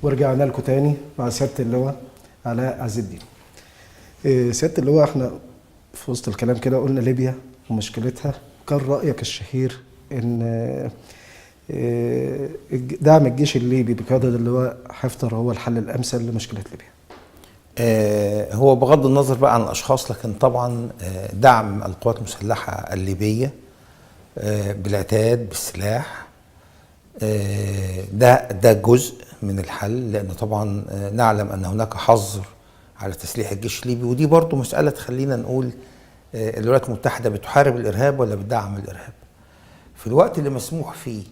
ورجعنا لكم تاني مع سيادة اللواء علاء عز الدين. سيادة اللواء، احنا في وسط الكلام كده قلنا ليبيا ومشكلتها. كان رأيك الشهير ان دعم الجيش الليبي بقيادة اللواء حفتر هو الحل الأمثل لمشكلة ليبيا. هو بغض النظر بقى عن الأشخاص، لكن طبعا دعم القوات المسلحة الليبية بالعتاد بالسلاح، ده جزء من الحل، لأن طبعا نعلم أن هناك حظر على تسليح الجيش الليبي، ودي برضو مسألة تخلينا نقول الولايات المتحدة بتحارب الإرهاب ولا بتدعم الإرهاب؟ في الوقت اللي مسموح فيه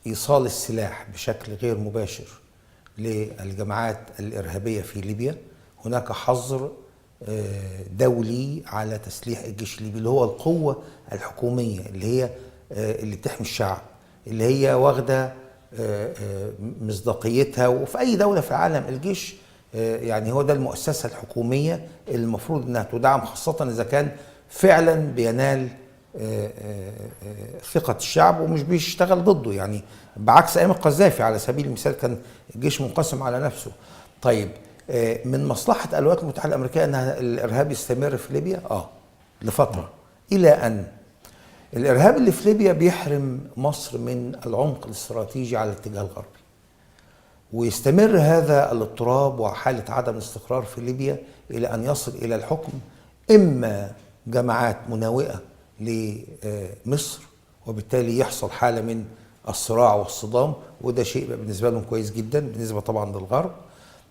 بإيصال السلاح بشكل غير مباشر للجماعات الإرهابية في ليبيا، هناك حظر دولي على تسليح الجيش الليبي، اللي هو القوة الحكومية اللي بتحمي الشعب، اللي هي واخدة مصداقيتها. وفي أي دولة في العالم الجيش يعني هو ده المؤسسة الحكومية اللي المفروض أنها تدعم، خاصة إذا كان فعلا بينال ثقة الشعب ومش بيشتغل ضده، يعني بعكس أيام القذافي على سبيل المثال كان الجيش منقسم على نفسه. طيب، من مصلحة الولايات المتحدة الأمريكية أن الإرهاب يستمر في ليبيا لفترة، إلى أن الإرهاب اللي في ليبيا بيحرم مصر من العمق الاستراتيجي على الاتجاه الغربي، ويستمر هذا الاضطراب وحالة عدم الاستقرار في ليبيا إلى أن يصل إلى الحكم إما جماعات مناوئة لمصر، وبالتالي يحصل حالة من الصراع والصدام، وده شيء بالنسبة لهم كويس جدا بالنسبة طبعا للغرب،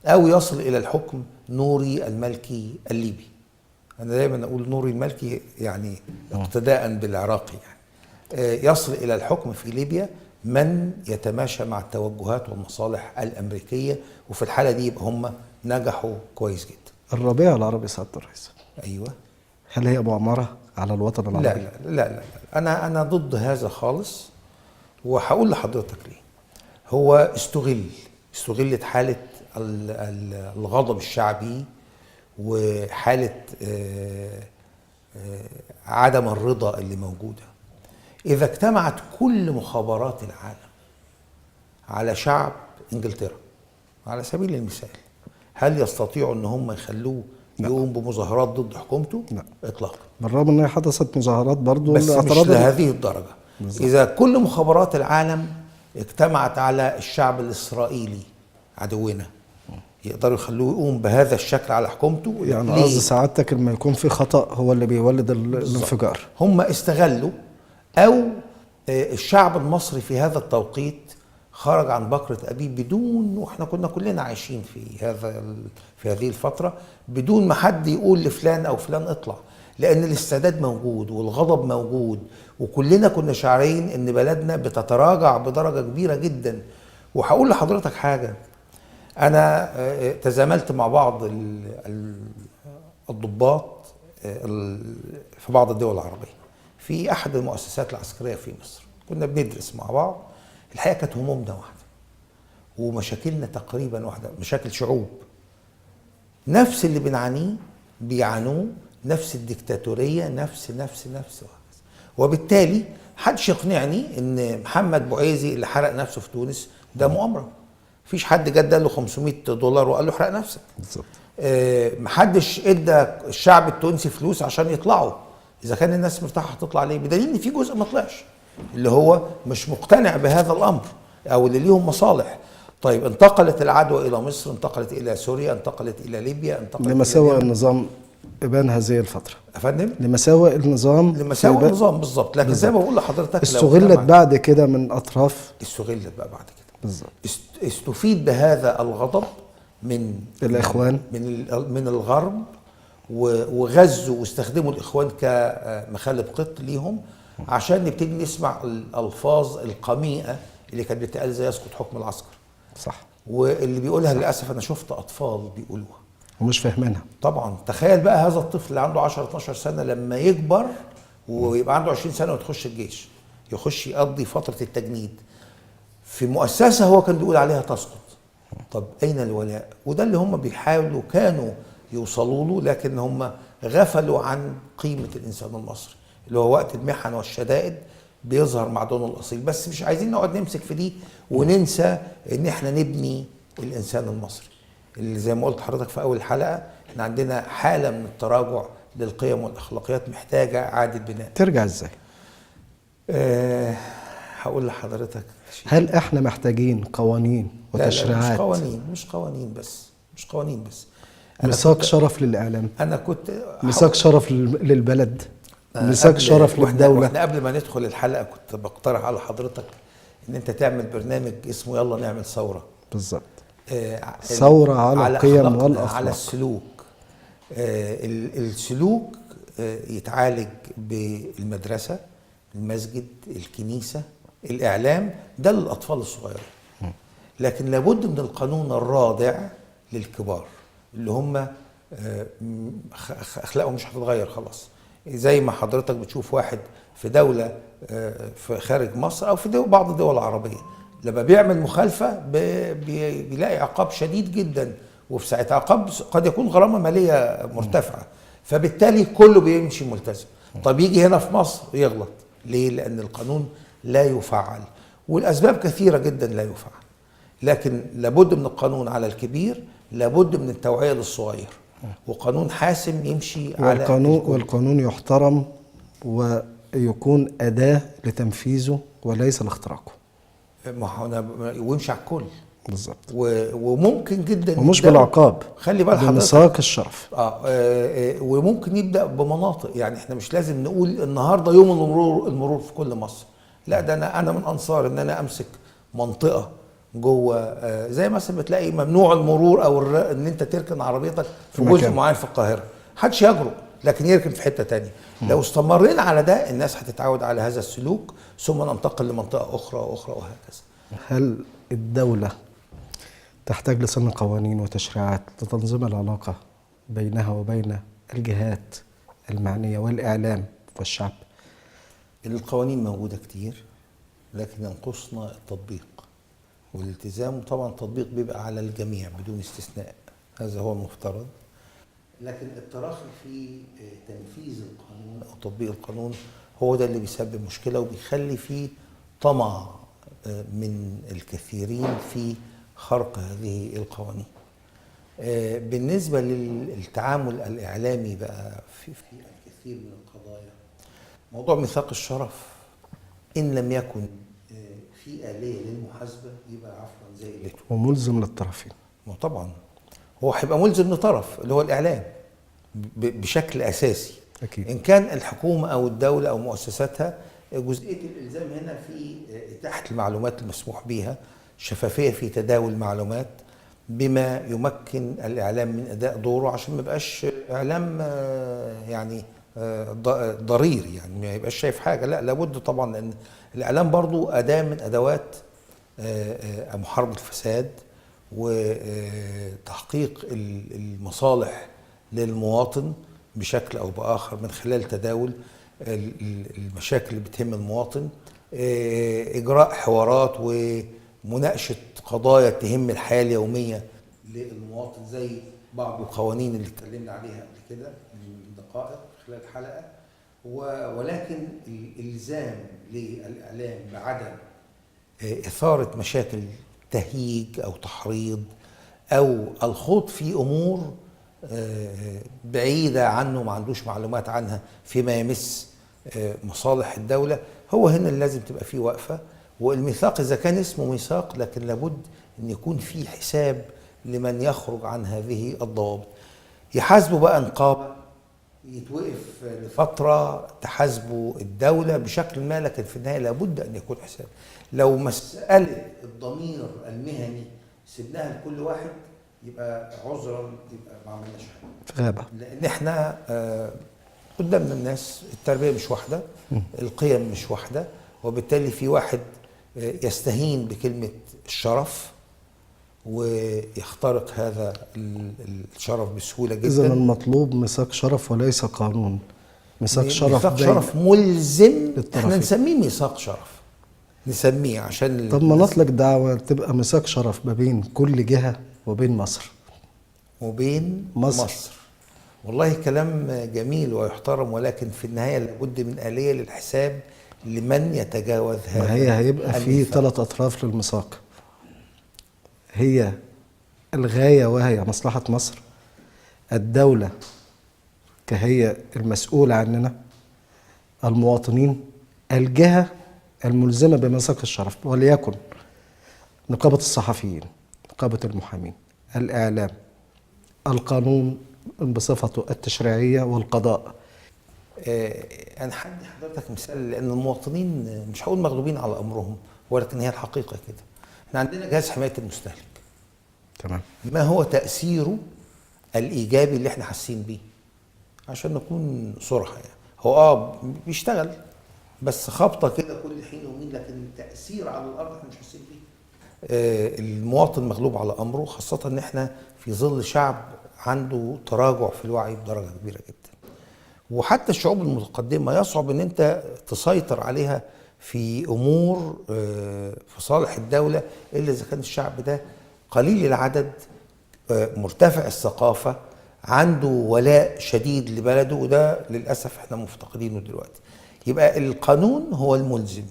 أو يصل إلى الحكم نوري المالكي الليبي. أنا دايما أقول نوري المالكي يعني اقتداء بالعراقي، يعني يصل إلى الحكم في ليبيا من يتماشى مع التوجهات والمصالح الأمريكية، وفي الحالة دي يبقى هم نجحوا كويس جدا. الربيع العربي سعادة الرئيس، أيوة، هل هي مؤامرة على الوطن العربي؟ لا لا لا لا، أنا ضد هذا خالص، وهقول لحضرتك ليه. هو استغلت حالة الغضب الشعبي وحالة عدم الرضا اللي موجودة. إذا اجتمعت كل مخابرات العالم على شعب إنجلترا على سبيل المثال، هل يستطيعوا أن هم يخلوه يقوم بمظاهرات ضد حكومته؟ لا إطلاقا. بالرغم أنها حدثت مظاهرات برضو، بس مش لهذه الدرجة. بالزبط. إذا كل مخابرات العالم اجتمعت على الشعب الإسرائيلي عدونا، يقدروا يخلوه يقوم بهذا الشكل على حكومته؟ يعني قصد سعادتك لما يكون في خطأ هو اللي بيولد الانفجار. هم استغلوا، أو الشعب المصري في هذا التوقيت خرج عن بكرة أبيه بدون، واحنا كنا كلنا عايشين في هذه الفترة بدون ما حد يقول لفلان أو فلان اطلع، لأن الاستعداد موجود والغضب موجود، وكلنا كنا شاعرين إن بلدنا بتتراجع بدرجة كبيرة جدا. وهقول لحضرتك حاجة، أنا تزاملت مع بعض الضباط في بعض الدول العربية في أحد المؤسسات العسكرية في مصر، كنا بندرس مع بعض. الحقيقة كانت همومنا واحدة ومشاكلنا تقريبا واحدة، مشاكل شعوب نفس اللي بنعانيه بيعانوه، نفس الديكتاتورية، نفس وهكذا. وبالتالي محدش يقنعني ان محمد بوعيزي اللي حرق نفسه في تونس ده مؤامرة. مفيش حد جد له $500 وقال له احرق نفسك. بالظبط. محدش ادى الشعب التونسي فلوس عشان يطلعوا. اذا كان الناس مرتاحه هتطلع ليه؟ بدليل ان في جزء ما طلعش، اللي هو مش مقتنع بهذا الامر او اللي ليهم مصالح. طيب، انتقلت العدوى الى مصر، انتقلت الى سوريا، انتقلت الى ليبيا، انتقلت لمساوئ النظام ابان هذه الفتره. افندم، لمساوئ النظام بالظبط. لكن زي ما بقول لحضرتك، استغلت بعد كده من اطراف، استغلت بقى بعد كده بالظبط. استفيد بهذا الغضب من الاخوان، من الغرب، وغزوا واستخدموا الاخوان كمخالب قط ليهم، عشان نبتدي نسمع الالفاظ القميئه اللي كانت بتتقال زي يسقط حكم العسكر. صح. واللي بيقولها للاسف انا شفت اطفال بيقولوها ومش فاهمينها. طبعا. تخيل بقى هذا الطفل اللي عنده 10 12 سنه لما يكبر ويبقى عنده 20 سنه وتخش الجيش، يخش يقضي فتره التجنيد في مؤسسه هو كان بيقول عليها تسقط. طب اين الولاء؟ وده اللي هم بيحاولوا كانوا يوصلوا له، لكن هم غفلوا عن قيمه الانسان المصري، اللي هو وقت المحن والشدائد بيظهر معدنه الاصيل. بس مش عايزين نقعد نمسك في دي وننسى ان احنا نبني الانسان المصري اللي زي ما قلت لحضرتك في اول الحلقه، احنا عندنا حاله من التراجع للقيم والاخلاقيات محتاجه اعاده بناء. ترجع ازاي؟ هقول لحضرتك هل احنا محتاجين قوانين لا لا، وتشريعات؟ مش قوانين بس. ميثاق شرف للاعلام، انا كنت ميثاق شرف للبلد، ميثاق شرف للدوله. واحنا قبل ما ندخل الحلقه كنت بقترح على حضرتك ان انت تعمل برنامج اسمه يلا نعمل ثوره. بالظبط. ثوره على القيم والاخلاق، على السلوك. السلوك يتعالج بالمدرسه، المسجد، الكنيسه، الاعلام، ده للاطفال الصغيرين. لكن لابد من القانون الرادع للكبار اللي هم اخلاقهم مش هتتغير خلاص. زي ما حضرتك بتشوف واحد في دوله في خارج مصر او في بعض الدول العربيه لما بيعمل مخالفه بيلاقي عقاب شديد جدا، وفي ساعتها عقاب قد يكون غرامه ماليه مرتفعه، فبالتالي كله بيمشي ملتزم. طب يجي هنا في مصر يغلط ليه؟ لان القانون لا يفعل، والاسباب كثيره جدا لا يفعل. لكن لابد من القانون على الكبير، لابد من التوعيه للصغير، وقانون حاسم يمشي على والقانون يحترم ويكون اداه لتنفيذه وليس لاختراقه. ويمشي على الكل بالظبط. وممكن جدا ومش بالعقاب، خلي بالك حضرتك، بميثاق الشرف. وممكن يبدا بمناطق. يعني احنا مش لازم نقول النهارده يوم المرور في كل مصر، لا ده انا من انصار ان انا امسك منطقه جوه، زي مثلا بتلاقي ممنوع المرور او ان انت تركن عربيتك في جزء معين في القاهره، محدش يجرؤ لكن يركن في حته تانية. لو استمرينا على ده الناس هتتعود على هذا السلوك، ثم ننتقل لمنطقه اخرى واخرى وهكذا. هل الدوله تحتاج لسن قوانين وتشريعات لتنظيم العلاقه بينها وبين الجهات المعنيه والاعلام والشعب؟ القوانين موجوده كتير، لكن ينقصنا التطبيق والالتزام، وطبعا التطبيق بيبقى على الجميع بدون استثناء، هذا هو المفترض. لكن التراخي في تنفيذ القانون او تطبيق القانون هو ده اللي بيسبب مشكله وبيخلي فيه طمع من الكثيرين في خرق هذه القوانين. بالنسبه للتعامل الاعلامي بقى في الكثير من القضايا، موضوع ميثاق الشرف ان لم يكن في آلية للمحاسبة يبقى عفوا زي اللي وملزم للطرفين. طبعا هو هيبقى ملزم لطرف اللي هو الإعلام بشكل أساسي. أكيد. إن كان الحكومة أو الدولة أو مؤسساتها، جزئية الإلزام هنا في إتاحة المعلومات المسموح بها، شفافية في تداول المعلومات بما يمكن الإعلام من أداء دوره، عشان ما يبقاش إعلام يعني ضرير، يعني ما يبقاش شايف حاجة. لا، لابد طبعا، لأن الإعلام برضو أداة من أدوات محاربة الفساد وتحقيق المصالح للمواطن بشكل أو بآخر من خلال تداول المشاكل اللي بتهم المواطن، إجراء حوارات ومناقشة قضايا تهم الحياة اليومية للمواطن، زي بعض القوانين اللي اتكلمنا عليها قبل كده من دقائق خلال الحلقة. ولكن الإلزام للإعلام بعدم إثارة مشاكل تهييج أو تحريض أو الخوض في أمور بعيدة عنه ما عندوش معلومات عنها فيما يمس مصالح الدولة، هو هنا اللي لازم تبقى فيه وقفة. والميثاق إذا كان اسمه ميثاق، لكن لابد أن يكون فيه حساب لمن يخرج عن هذه الضوابط. يحاسبه بقى نقابة، يتوقف لفترة تحاسبه الدولة بشكل ما، لكن في النهاية لابد أن يكون حساب. لو مسألة الضمير المهني سيبناها لكل واحد يبقى عذرا، يبقى ما عملناش حاجة في غابة. لأن احنا قدامنا الناس التربية مش واحدة، القيم مش واحدة، وبالتالي في واحد يستهين بكلمة الشرف ويخترق هذا الشرف بسهولة جدا. إذن المطلوب ميثاق شرف وليس قانون. ميثاق شرف ملزم، احنا نسميه ميثاق شرف، نسميه عشان طب ما نطلق دعوة تبقى ميثاق شرف ما بين كل جهة وبين مصر مصر. والله كلام جميل ويحترم، ولكن في النهاية لابد من آلية للحساب لمن يتجاوز هذا. ما هي هيبقى في الميثاق. 3 أطراف للميثاق. هي الغاية وهي مصلحة مصر، الدولة كهي المسؤولة عننا، المواطنين، الجهة الملزمة بميثاق الشرف، وليكن نقابة الصحفيين، نقابة المحامين، الإعلام، القانون بصفته التشريعية، والقضاء. انا هدي حضرتك مثال، لان المواطنين مش هقول مغلوبين على امرهم، ولكن هي الحقيقه كده. احنا عندنا جهاز حمايه المستهلك. تمام. ما هو تاثيره الايجابي اللي احنا حاسين بيه؟ عشان نكون صراحه يعني، هو بيشتغل بس خبطه كده كل حين ومين، لكن التاثير على الارض احنا مش حاسين بيه. المواطن مغلوب على امره، خاصه ان احنا في ظل شعب عنده تراجع في الوعي بدرجه كبيره جدا. وحتى الشعوب المتقدمه يصعب ان انت تسيطر عليها في امور في صالح الدوله الا اذا كان الشعب ده قليل العدد، مرتفع الثقافه، عنده ولاء شديد لبلده، وده للاسف احنا مفتقدينه دلوقتي. يبقى القانون هو الملزم،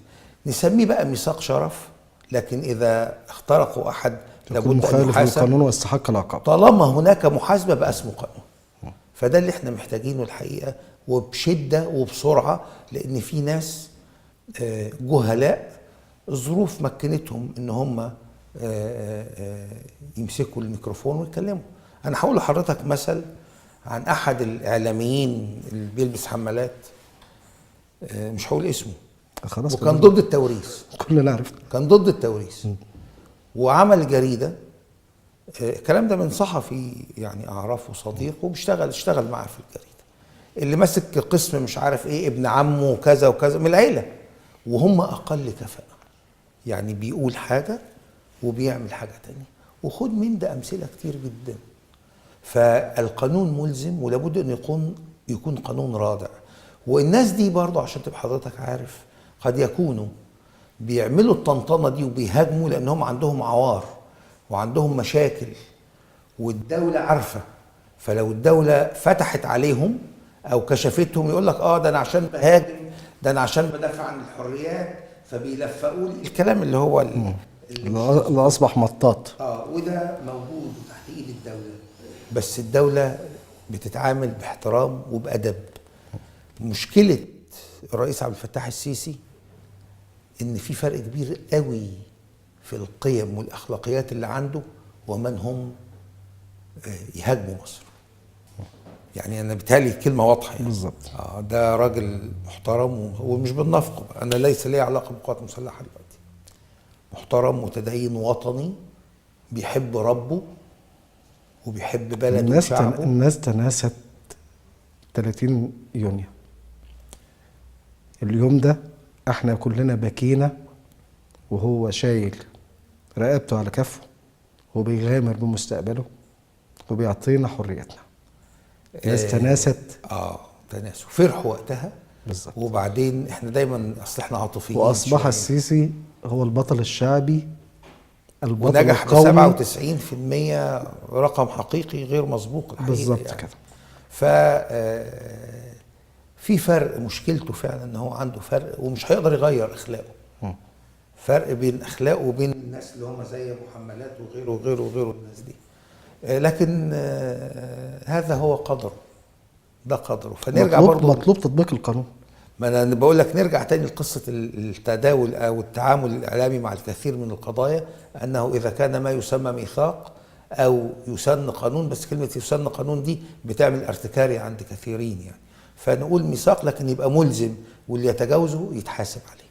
نسميه بقى ميثاق شرف، لكن اذا اخترقوا احد يكون لابد ان مخالف يحاسب للقانون ويستحق العقاب. طالما هناك محاسبه بقى اسمه قانون. فده اللي احنا محتاجينه الحقيقه، وبشده وبسرعه، لان في ناس جهلاء الظروف مكنتهم ان هم يمسكوا الميكروفون ويتكلموا. انا هقول لحضرتك مثل عن احد الاعلاميين اللي بيلبس حمالات، مش هقول اسمه، خلاص وكان ضد التوريث. كلنا عرفنا. كان ضد التوريث وعمل جريده. الكلام ده من صحفي يعني اعرفه، صديق، اشتغل معاه في الجريده، اللي ماسك قسم مش عارف ايه، ابن عمه وكذا وكذا من العيله، وهم اقل كفاءه، يعني بيقول حاجه وبيعمل حاجه تانية. وخد من ده امثله كتير جدا. فالقانون ملزم، ولابد ان يكون قانون رادع. والناس دي برضه عشان تبقى حضرتك عارف، قد يكونوا بيعملوا الطنطنه دي وبيهاجموا لانهم عندهم عوار وعندهم مشاكل، والدولة عارفة. فلو الدولة فتحت عليهم أو كشفتهم يقول لك ده أنا عشان بهاجم، ده أنا عشان بدافع عن الحريات، فبيلفقوا لي الكلام اللي هو اللي أصبح مطاط. وده موجود تحت إيد الدولة، بس الدولة بتتعامل باحترام وبأدب. مشكلة الرئيس عبد الفتاح السيسي إن في فرق كبير قوي في القيم والأخلاقيات اللي عنده ومن هم يهاجموا مصر. يعني أنا بيتهيألي كلمة واضحة يعني. بالظبط. ده راجل محترم ومش بالنفق. أنا ليس لي علاقة بالقوات المسلحة دلوقتي. محترم، متدين، وطني، بيحب ربه وبيحب بلده وشعبه. الناس تناست 30 يونيو. اليوم ده احنا كلنا بكينا وهو شايل رقبته على كفه وبيغامر بمستقبله وبيعطينا حريتنا. ناس تناست. تناسوا، فرحوا وقتها. بالظبط. وبعدين احنا دايما اصل احنا عاطفيين، واصبح السيسي هو البطل الشعبي، البطل ونجح القومي. ب 97%، رقم حقيقي غير مسبوق الحقيقة. بالظبط يعني. كده. ف في فرق، مشكلته فعلا ان هو عنده فرق ومش هيقدر يغير اخلاقه. فرق بين اخلاقه وبين الناس اللي هم زي محملات وغيره وغيره وغيره الناس دي. لكن هذا هو قدره، ده قدره. فنرجع برضه مطلوب تطبيق القانون. ما انا بقول لك نرجع تاني لقصه التداول او التعامل الاعلامي مع الكثير من القضايا، انه اذا كان ما يسمى ميثاق او يسن قانون، بس كلمه يسن قانون دي بتعمل ارتكاري عند كثيرين يعني. فنقول ميثاق لكن يبقى ملزم، واللي يتجاوزه يتحاسب عليه،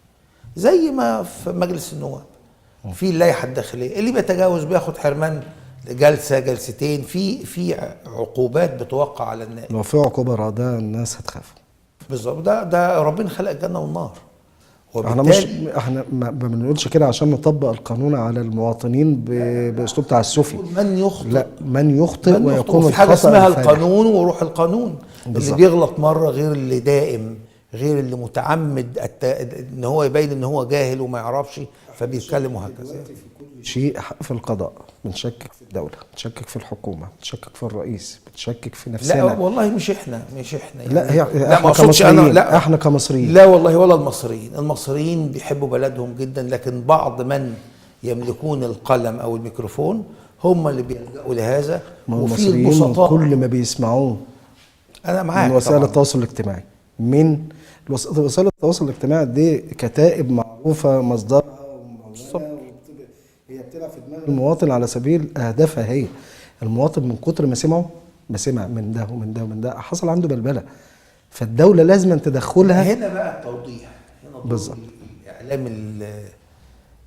زي ما في مجلس النواب في اللائحه الداخليه، اللي بيتجاوز بياخد حرمان جلسه جلستين، في عقوبات بتوقع على النائب. لو في عقوبه رادعه الناس هتخاف. بالظبط. ده ربنا خلق الجنه والنار. احنا ما بنقولش كده عشان نطبق القانون على المواطنين باسلوب تعسفي. من يخطئ، لا، من يخطئ ويكون في حاجه الخطأ اسمها الفادح. القانون وروح القانون. بالزبط. اللي بيغلط مره غير اللي دائم غير اللي متعمد ان هو يبين ان هو جاهل وما يعرفش فبيتكلم وهكذا. شيء في القضاء بنشكك في الدولة، بنشكك في الحكومة، بنشكك في الرئيس، بنشكك في نفسنا. لا والله مش احنا يعني. لا هي لا احنا ما اقصدش كمصريين، انا، لا احنا كمصريين. لا والله ولا المصريين بيحبوا بلدهم جدا، لكن بعض من يملكون القلم او الميكروفون هم اللي بيلجأوا لهذا. ما هو وفي المصريين البسطاء كل ما بيسمعوه انا معاك من وسائل طبعاً. التواصل الاجتماعي، من وسائل التواصل الاجتماعي دي كتائب معروفة مصدرها وممولة، هي بتلعب في دماغ المواطن على سبيل اهدافها هي. المواطن من كتر ما سمع من ده ومن ده ومن ده حصل عنده بلبلة، فالدولة لازم تدخلها. هنا بقى التوضيح، هنا دور بالظبط. الاعلام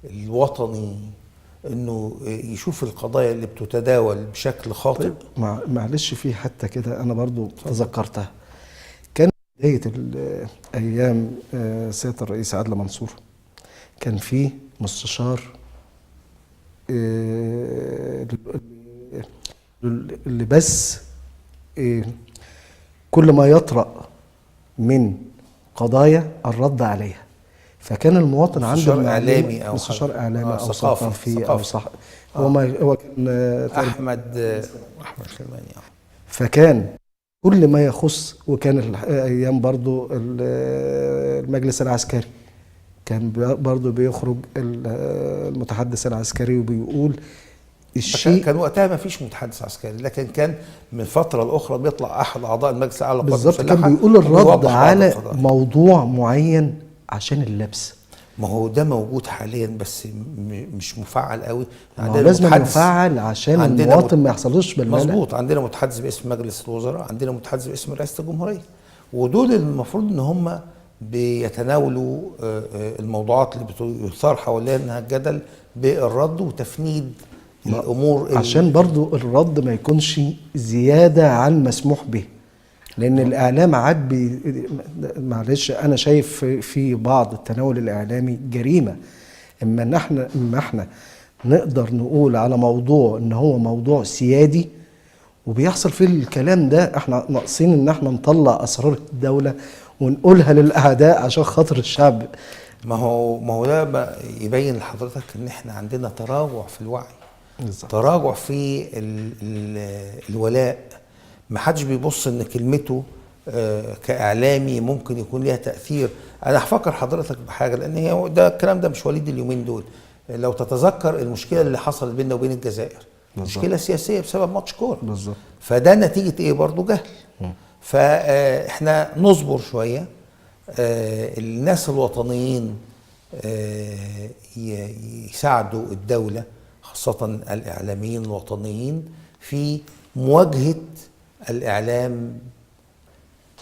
الوطني انه يشوف القضايا اللي بتتداول بشكل خاطئ. طيب معلش في حتى كده انا برضو تذكرتها. كان بداية ايام سيادة الرئيس عدلي منصور كان في مستشار اللي بس كل ما يطرأ من قضايا الرد عليها، فكان المواطن عنده مستشار إعلامي أو مستشار اعلامي او ثقافي ثقافي او صح. هو كان احمد سليماني. فكان كل ما يخص، وكان ايام برضو المجلس العسكري كان برضو بيخرج المتحدث العسكري وبيقول الشيء. كان وقتها ما فيش متحدث عسكري، لكن كان من فتره لاخرى بيطلع احد اعضاء المجلس الاعلى للقوات بالظبط المسلحه كان بيقول الرد ويوضح بعض على القضايا. موضوع معين عشان اللبس. ما هو ده موجود حاليا بس مش مفعل قوي. ما هو لازم يفعل عشان المواطن ما يحصلوش بالملل. مظبوط. عندنا متحدث باسم مجلس الوزراء، عندنا متحدث باسم رئاسه الجمهوريه، ودول المفروض ان هم بيتناولوا الموضوعات اللي بتثار حوالينها الجدل بالرد وتفنيد الامور عشان برضو الرد ما يكونش زياده عن مسموح به، لان الاعلام عاد معلش انا شايف في بعض التناول الاعلامي جريمه. اما احنا نقدر نقول على موضوع ان هو موضوع سيادي وبيحصل فيه الكلام ده، احنا ناقصين ان احنا نطلع اسرار الدوله ونقولها للاعداء عشان خاطر الشعب. ما هو ده يبين لحضرتك ان احنا عندنا تراجع في الوعي، تراجع في الولاء. ما حدش بيبص ان كلمته كاعلامي ممكن يكون ليها تاثير. انا هفكر حضرتك بحاجه، لان هي ده الكلام ده مش وليد اليومين دول. لو تتذكر المشكله اللي حصلت بيننا وبين الجزائر، مشكله سياسيه بسبب ماتش كوره، بالظبط. فده نتيجه ايه؟ برضو جهل. فاحنا نصبر شويه. الناس الوطنيين يساعدوا الدوله، خاصه الاعلاميين الوطنيين، في مواجهه الاعلام.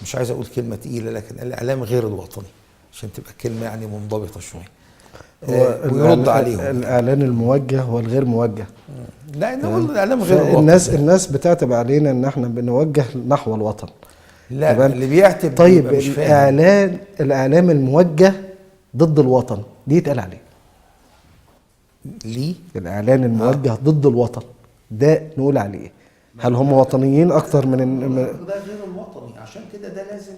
مش عايز اقول كلمه تقيله، لكن الاعلام غير الوطني عشان تبقى الكلمه يعني منضبطه شويه. ويرد عليهم. الاعلان الموجه والغير موجه. لا نقول الاعلام غير الوطني. الناس بتعتب علينا ان احنا بنوجه نحو الوطن. لا طبعا. اللي بيعتب طيب الاعلام الموجه ضد الوطن دي يتقال عليه ليه؟ الاعلان الموجه ضد الوطن ده نقول عليه ايه؟ هل هم وطنيين اكتر من ده غير الوطني؟ عشان كده ده لازم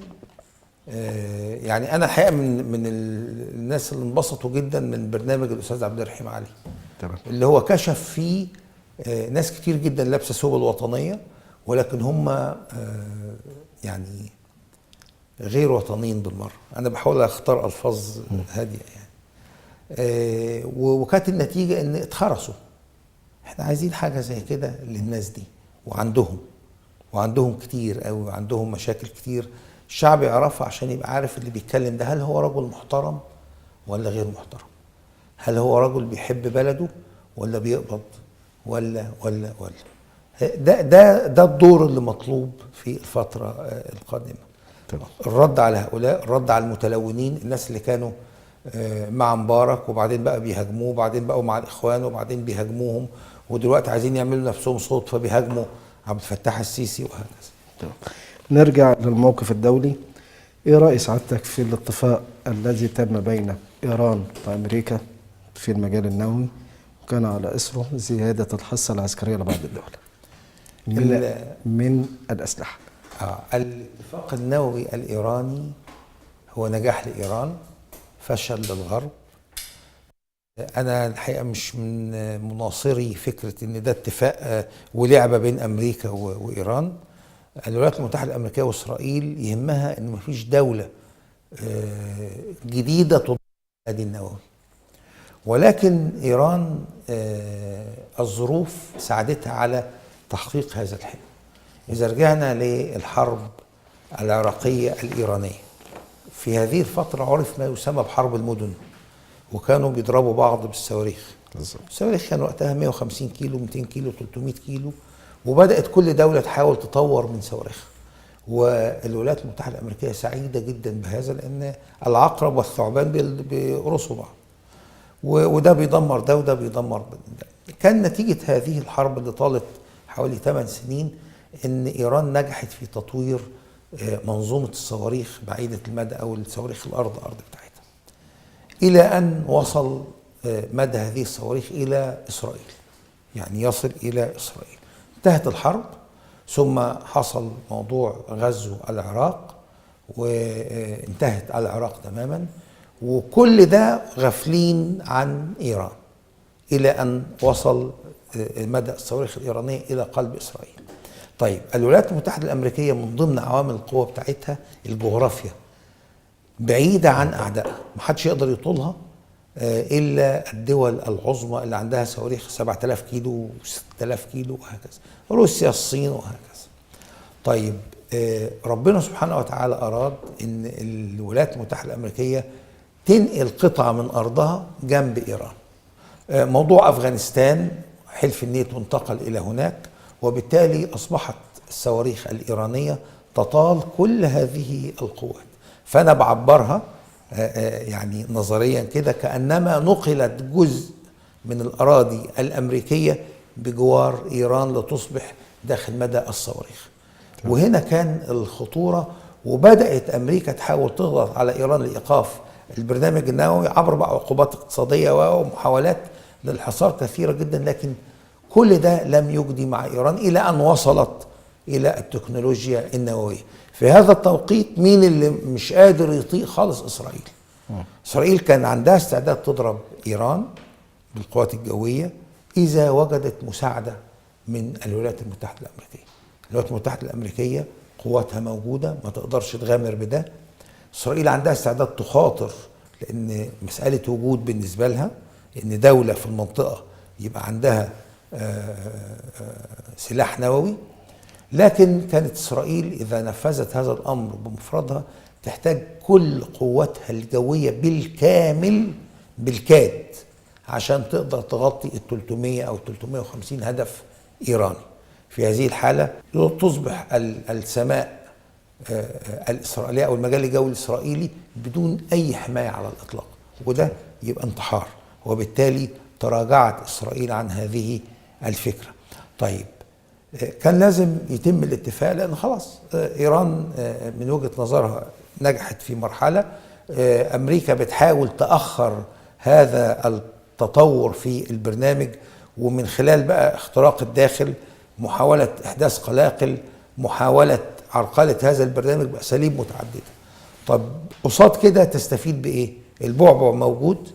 يعني انا الحقيقه من الناس اللي انبسطوا جدا من برنامج الاستاذ عبد الرحيم علي. تمام. اللي هو كشف فيه ناس كتير جدا لابسه ثوب الوطنيه، ولكن هم يعني غير وطنيين بالمره. انا بحاول اختار الفاظ هاديه يعني. وكانت النتيجه ان اتخرسوا. احنا عايزين حاجه زي كده للناس دي، وعندهم كتير قوي، وعندهم مشاكل كتير. الشعب يعرفها عشان يبقى عارف اللي بيتكلم ده هل هو رجل محترم ولا غير محترم، هل هو رجل بيحب بلده ولا بيقبض ولا ده الدور اللي مطلوب في الفترة القادمة. الرد على هؤلاء، الرد على المتلونين، الناس اللي كانوا مع مبارك وبعدين بقى بيهاجموه، وبعدين بقوا مع الإخوان وبعدين بيهاجموهم، ودلوقتي عايزين يعملوا نفسهم صوت فبيهاجموا عبد الفتاح السيسي وهكذا. نرجع للموقف الدولي. ايه رأي سعادتك في الاتفاق الذي تم بين ايران وامريكا في المجال النووي، وكان على اثره زيادة الحصة العسكرية لبعض الدول من الأسلحة؟ الاتفاق النووي الإيراني هو نجاح لإيران، فشل للغرب. أنا الحقيقة مش من مناصري فكرة إن ده اتفاق ولعبة بين أمريكا وإيران. الولايات المتحدة الأمريكية وإسرائيل يهمها إن مفيش دولة جديدة تضاد التهديد النووي، ولكن إيران الظروف ساعدتها على تحقيق هذا الحلم. إذا رجعنا للحرب العراقية الإيرانية، في هذه الفترة عرف ما يسمى بحرب المدن، وكانوا بيضربوا بعض بالصواريخ. الصواريخ كان وقتها 150 كيلو، 200 كيلو، 300 كيلو، وبدأت كل دولة تحاول تطور من صواريخها. والولايات المتحدة الأمريكية سعيدة جدا بهذا، لأن العقرب والثعبان بيقرصوا بعض، وده بيدمر ده وده بيدمر ده. كان نتيجة هذه الحرب اللي طالت حوالي 8 سنين إن إيران نجحت في تطوير منظومة الصواريخ بعيدة المدى أو الصواريخ الأرض بتاعتها، إلى أن وصل مدى هذه الصواريخ إلى إسرائيل، يعني يصل إلى إسرائيل. انتهت الحرب، ثم حصل موضوع غزو العراق، وانتهت العراق تماما، وكل ده غافلين عن إيران، إلى أن وصل مدى الصواريخ الإيرانية إلى قلب إسرائيل. طيب، الولايات المتحدة الأمريكية من ضمن عوامل القوة بتاعتها الجغرافيا، بعيدة عن أعدائها، محدش يقدر يطولها إلا الدول العظمى اللي عندها صواريخ 7000 كيلو و6000 كيلو وهكذا، روسيا، الصين وهكذا. طيب، ربنا سبحانه وتعالى أراد إن الولايات المتحدة الأمريكية تنقل قطعة من أرضها جنب إيران. موضوع أفغانستان، حلف الناتو انتقل إلى هناك، وبالتالي أصبحت الصواريخ الإيرانية تطال كل هذه القوات. فأنا بعبرها يعني نظريا كده كأنما نقلت جزء من الأراضي الأمريكية بجوار إيران لتصبح داخل مدى الصواريخ. وهنا كان الخطورة، وبدأت أمريكا تحاول تضغط على إيران لإيقاف البرنامج النووي عبر بقى عقوبات اقتصادية ومحاولات للحصار كثيرة جدا، لكن كل ده لم يجدي مع إيران إلى أن وصلت إلى التكنولوجيا النووية. في هذا التوقيت مين اللي مش قادر يطيق خالص؟ إسرائيل. إسرائيل كان عندها استعداد تضرب إيران بالقوات الجوية إذا وجدت مساعدة من الولايات المتحدة الأمريكية. الولايات المتحدة الأمريكية قواتها موجودة، ما تقدرش تغامر بده. إسرائيل عندها استعداد تخاطر، لأن مسألة وجود بالنسبة لها إن دولة في المنطقة يبقى عندها سلاح نووي. لكن كانت إسرائيل إذا نفذت هذا الأمر بمفردها تحتاج كل قوتها الجوية بالكاد عشان تقدر تغطي ال 300 أو 350 هدف إيراني. في هذه الحالة تصبح السماء الإسرائيلية أو المجال الجوي الإسرائيلي بدون أي حماية على الإطلاق، وده يبقى انتحار، وبالتالي تراجعت إسرائيل عن هذه الفكرة. طيب، كان لازم يتم الاتفاق، لأن خلاص إيران من وجهة نظرها نجحت في مرحلة، أمريكا بتحاول تأخر هذا التطور في البرنامج، ومن خلال بقى اختراق الداخل، محاولة إحداث قلاقل، محاولة عرقلة هذا البرنامج بأساليب متعددة. طب قصاد كده تستفيد بإيه؟ البعبع موجود،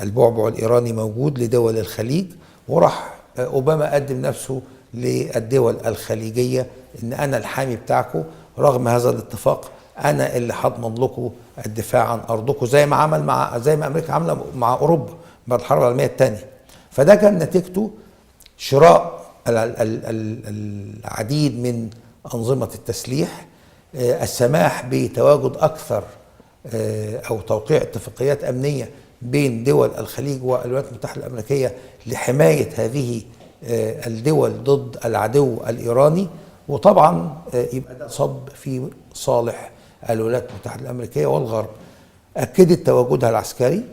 البعبع الإيراني موجود لدول الخليج، وراح أوباما قدم نفسه للدول الخليجية إن أنا الحامي بتاعكم، رغم هذا الاتفاق أنا اللي هضمن لكم الدفاع عن أرضكم، زي ما أمريكا عاملة مع أوروبا بعد الحرب العالمية الثانية. فده كان نتيجته شراء العديد من أنظمة التسليح، السماح بتواجد أكثر أو توقيع اتفاقيات أمنية بين دول الخليج والولايات المتحدة الأمريكية لحماية هذه الدول ضد العدو الإيراني. وطبعا يبقى ده صب في صالح الولايات المتحدة الأمريكية والغرب. أكدت تواجدها العسكري،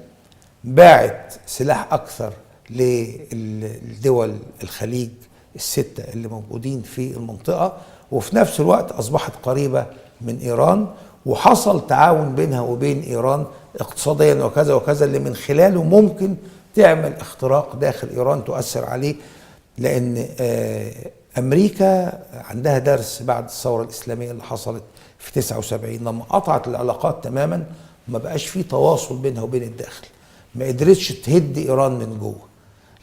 باعت سلاح أكثر للدول الخليج الستة اللي موجودين في المنطقة، وفي نفس الوقت أصبحت قريبة من إيران، وحصل تعاون بينها وبين إيران اقتصاديا وكذا وكذا، اللي من خلاله ممكن تعمل اختراق داخل إيران تؤثر عليه، لأن أمريكا عندها درس بعد الثورة الإسلامية اللي حصلت في 79 لما قطعت العلاقات تماما، وما بقاش في تواصل بينها وبين الداخل، ما قدرتش تهد إيران من جوه.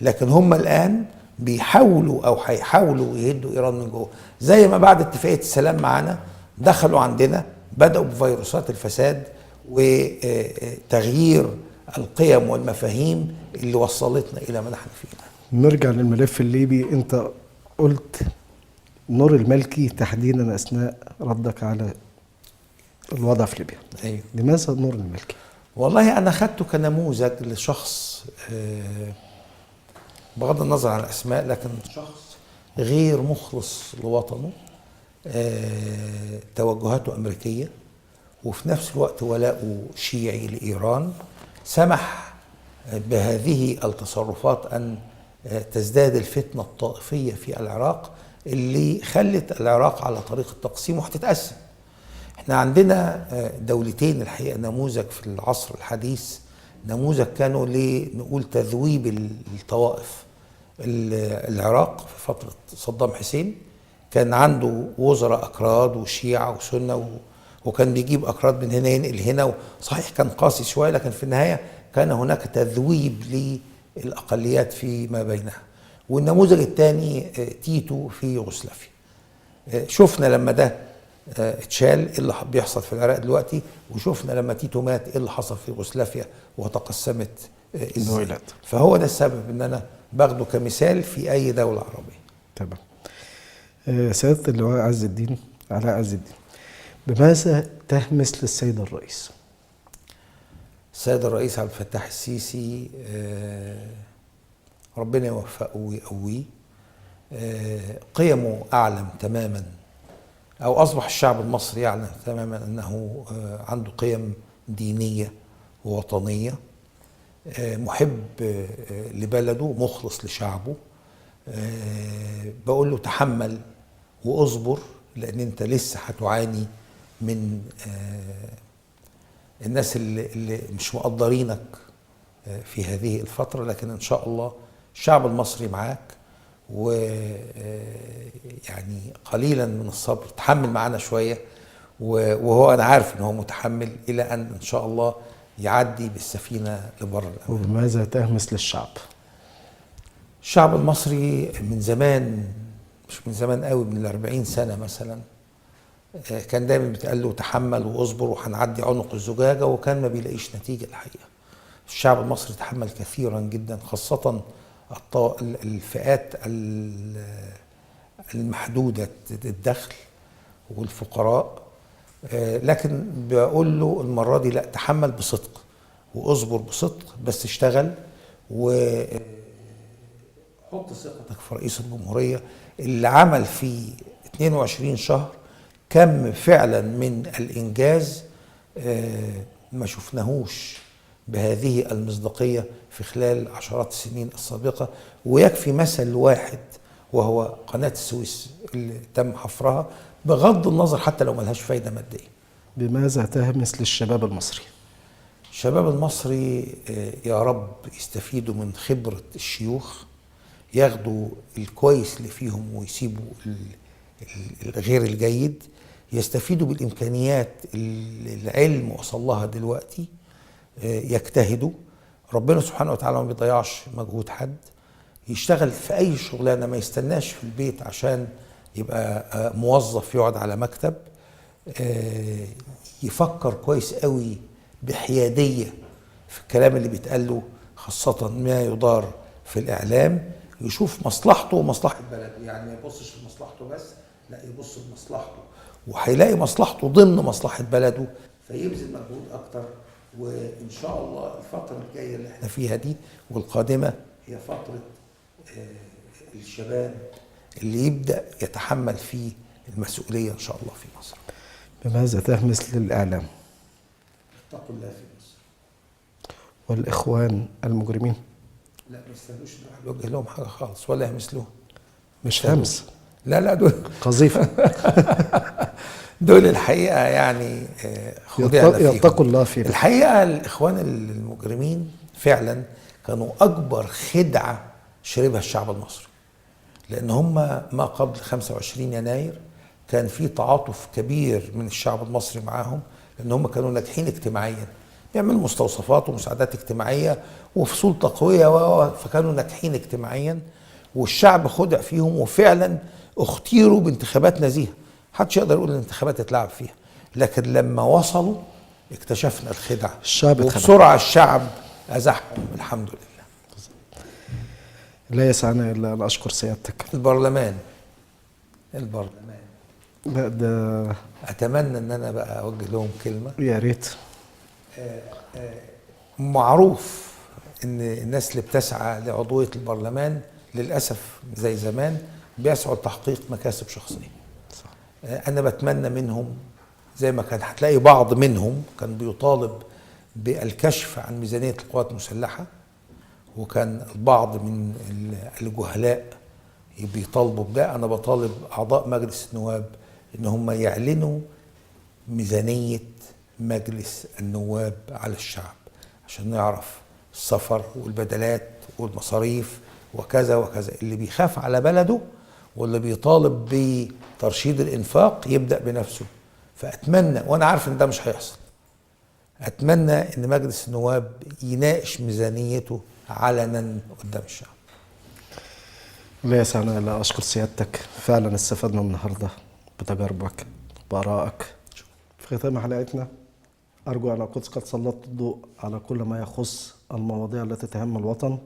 لكن هم الآن بيحاولوا أو هيحاولوا يهدوا إيران من جوه، زي ما بعد اتفاقية السلام معانا دخلوا عندنا بدأوا بفيروسات الفساد وتغيير القيم والمفاهيم اللي وصلتنا إلى ما نحن فيه. نرجع للملف الليبي. انت قلت نور المالكي تحديدا اثناء ردك على الوضع في ليبيا. أيوه. لماذا نور المالكي؟ والله أنا خدته كنموذج لشخص بغض النظر عن الأسماء، لكن شخص غير مخلص لوطنه، توجهاته أمريكية، وفي نفس الوقت ولاؤه شيعي لإيران، سمح بهذه التصرفات أن تزداد الفتنة الطائفية في العراق اللي خلت العراق على طريق التقسيم وهتتقسم. احنا عندنا دولتين الحقيقة نموذج في العصر الحديث، نموذج كانوا لنقول تذويب الطوائف. العراق في فترة صدام حسين كان عنده وزراء أكراد وشيعة وسنة، وكان بيجيب أكراد من هنا ينقل هنا، صحيح كان قاسي شوية، لكن في النهاية كان هناك تذويب للأقليات فيما بينها. والنموذج الثاني تيتو في يوغوسلافيا. شفنا لما ده اتشال ايه اللي بيحصل في العراق دلوقتي، وشفنا لما تيتو مات ايه اللي حصل في يوغوسلافيا وتقسمت ازاي. فهو ده السبب ان انا باخده كمثال في اي دولة عربية. تمام. سيادة اللواء عز الدين علاء عز الدين، بماذا تهمس للسيد الرئيس؟ السيد الرئيس عبد الفتاح السيسي ربنا يوفقه ويقويه. قيمه أعلم تماما، أو أصبح الشعب المصري يعلم تماما أنه عنده قيم دينية ووطنية، محب لبلده، مخلص لشعبه. بقول له تحمل واصبر، لأن أنت لسه هتعاني من الناس اللي مش مقدرينك في هذه الفترة، لكن إن شاء الله الشعب المصري معاك، ويعني قليلا من الصبر، تحمل معانا شوية، وهو أنا عارف إن هو متحمل إلى أن إن شاء الله يعدي بالسفينة لبر الأمان. وبماذا تهمس للشعب؟ الشعب المصري من زمان، مش من زمان قوي، من 40 سنة مثلا، كان دايما بيتقال له تحمل واصبر وهنعدي عنق الزجاجة، وكان ما بيلاقيش نتيجة الحقيقة. الشعب المصري تحمل كثيرا جدا، خاصة الفئات المحدودة الدخل والفقراء. لكن بقول له المرة دي لا، تحمل بصدق واصبر بصدق، بس اشتغل وحط ثقتك في رئيس الجمهورية اللي عمل في 22 شهر كم فعلا من الإنجاز ما شفناهوش بهذه المصداقية في خلال عشرات السنين السابقة. ويكفي مثل واحد وهو قناة السويس اللي تم حفرها، بغض النظر حتى لو ملهاش فايدة مادية. بماذا تهمس للشباب المصري؟ الشباب المصري يا رب يستفيدوا من خبرة الشيوخ، ياخدوا الكويس اللي فيهم ويسيبوا الغير الجيد، يستفيدوا بالإمكانيات اللي العلم وصل لها دلوقتي، يجتهدوا. ربنا سبحانه وتعالى ما بيضيعش مجهود حد، يشتغل في أي شغلانة، ما يستناش في البيت عشان يبقى موظف يقعد على مكتب، يفكر كويس قوي بحيادية في الكلام اللي بيتقال له، خاصة ما يدار في الإعلام، يشوف مصلحته ومصلحة بلده، يعني ما يبصش لمصلحته بس، لا يبص لمصلحته، وهيلاقي مصلحته ضمن مصلحة بلده، فيبذل مجهود أكتر. وإن شاء الله الفترة الجاية اللي احنا فيها دي والقادمة هي فترة الشباب اللي يبدأ يتحمل فيه المسؤولية إن شاء الله في مصر. بماذا تهمس للإعلام؟ اتقوا الله في مصر. والإخوان المجرمين؟ لا ما يستاهلوش يوجه لهم حاجة خالص ولا يمثلوهم. مش همس، لا دول قذيفة. دول الحقيقة يعني يتقوا الله فينا. الحقيقة الإخوان المجرمين فعلا كانوا أكبر خدعة شربها الشعب المصري، لان هم ما قبل 25 يناير كان في تعاطف كبير من الشعب المصري معاهم، لان هم كانوا ناجحين اجتماعيا، بيعملوا مستوصفات ومساعدات اجتماعيه وفي سلطه قويه فكانوا ناجحين اجتماعيا، والشعب خدع فيهم وفعلا اختيروا بانتخابات نزيهه، محدش يقدر يقول الانتخابات اتلعب فيها، لكن لما وصلوا اكتشفنا الخدع، الشعب اتخدع. وبسرعه الشعب ازاحهم الحمد لله. لا يسعني الا ان اشكر سيادتك. البرلمان لا ده اتمنى ان انا بقى اوجه لهم كلمه. يا ريت. معروف ان الناس اللي بتسعى لعضويه البرلمان للاسف زي زمان بيسعوا لتحقيق مكاسب شخصيه. صح. انا بتمنى منهم زي ما كان هتلاقي بعض منهم كان بيطالب بالكشف عن ميزانيه القوات المسلحه، وكان البعض من الجهلاء بيطالبوا بده. انا بطالب اعضاء مجلس النواب ان هم يعلنوا ميزانيه مجلس النواب على الشعب عشان نعرف السفر والبدلات والمصاريف وكذا وكذا. اللي بيخاف على بلده واللي بيطالب بترشيد الانفاق يبدا بنفسه. فاتمنى، وانا عارف ان ده مش هيحصل، اتمنى ان مجلس النواب يناقش ميزانيته علنا قدام الشعب. لا يسعني الا اشكر سيادتك، فعلا استفدنا النهارده بتجاربك بارائك. في ختام حلقتنا ارجو ان اكون قد سلطت الضوء على كل ما يخص المواضيع التي تهم الوطن،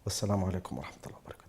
والسلام عليكم ورحمه الله وبركاته.